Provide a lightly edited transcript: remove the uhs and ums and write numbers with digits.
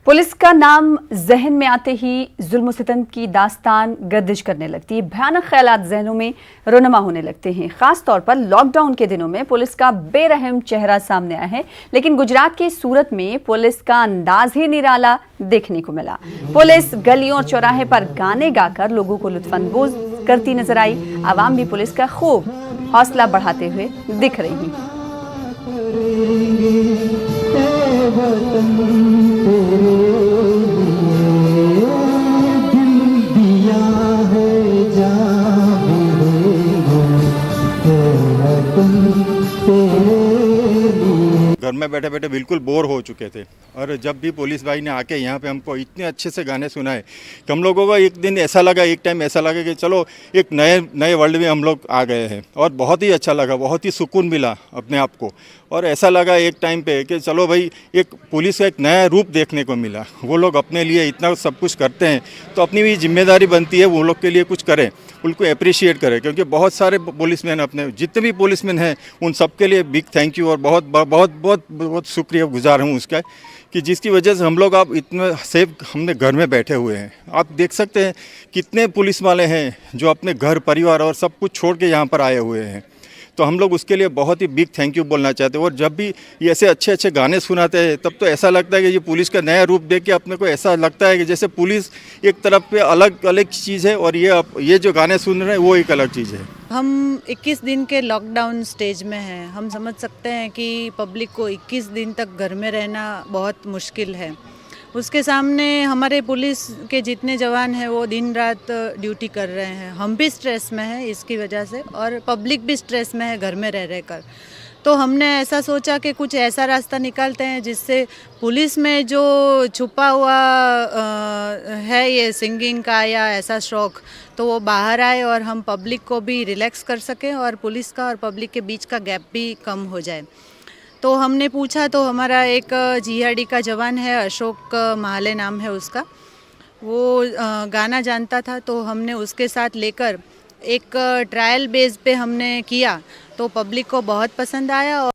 Police का नाम जहन में आते ही जुल्म सितम की दास्तान गर्दिश करने लगती है। भयानक ख्यालात जहनों में रोनमा होने लगते हैं। खास तौर पर लॉकडाउन के दिनों में पुलिस का बेरहम चेहरा सामने आया है, लेकिन गुजरात के सूरत में पुलिस का अंदाज ही निराला देखने को मिला। पुलिस गलियों और चौराहे पर गाने गाकर लोगों को लुत्फानंदोज करती नजर आई। आवाम भी पुलिस का खूब हौसला बढ़ाते हुए दिख रही है। घर में बैठे बैठे बिल्कुल बोर हो चुके थे और जब भी पुलिस भाई ने आके यहाँ पे हमको इतने अच्छे से गाने सुनाए कि हम लोगों को एक दिन ऐसा लगा, एक टाइम ऐसा लगा कि चलो एक नए वर्ल्ड में हम लोग आ गए हैं। और बहुत ही अच्छा लगा, बहुत ही सुकून मिला अपने आप को। और ऐसा लगा एक टाइम पे कि चलो भाई एक पुलिस का एक नया रूप देखने को मिला। वो लोग अपने लिए इतना सब कुछ करते हैं तो अपनी भी जिम्मेदारी बनती है वो लोग के लिए कुछ करें, उनको अप्रिशिएट करें। क्योंकि बहुत सारे पुलिसमैन, अपने जितने भी पुलिसमैन हैं उन सब के लिए बिग थैंक यू और बहुत बहुत बहुत बहुत शुक्रिया गुजार हूँ उसका, कि जिसकी वजह से हम लोग अब इतने सेफ हमने घर में बैठे हुए हैं। आप देख सकते हैं कितने पुलिस वाले हैं जो अपने घर परिवार और सब कुछ छोड़ के यहाँ पर आए हुए हैं। तो हम लोग उसके लिए बहुत ही बिग थैंक यू बोलना चाहते हैं। और जब भी ये ऐसे अच्छे अच्छे गाने सुनाते हैं तब तो ऐसा लगता है कि ये पुलिस का नया रूप देख के अपने को ऐसा लगता है कि जैसे पुलिस एक तरफ पे अलग अलग चीज़ है और ये जो गाने सुन रहे हैं वो एक अलग चीज़ है। हम 21 दिन के लॉकडाउन स्टेज में हैं। हम समझ सकते हैं कि पब्लिक को 21 दिन तक घर में रहना बहुत मुश्किल है। उसके सामने हमारे पुलिस के जितने जवान हैं वो दिन रात ड्यूटी कर रहे हैं। हम भी स्ट्रेस में हैं इसकी वजह से और पब्लिक भी स्ट्रेस में है घर में रह कर। तो हमने ऐसा सोचा कि कुछ ऐसा रास्ता निकालते हैं जिससे पुलिस में जो छुपा हुआ है ये सिंगिंग का या ऐसा शौक़, तो वो बाहर आए और हम पब्लिक को भी रिलैक्स कर सकें और पुलिस का और पब्लिक के बीच का गैप भी कम हो जाए। तो हमने पूछा तो हमारा एक जीआरडी का जवान है, अशोक महाले नाम है उसका, वो गाना जानता था तो हमने उसके साथ लेकर एक ट्रायल बेस पे हमने किया तो पब्लिक को बहुत पसंद आया।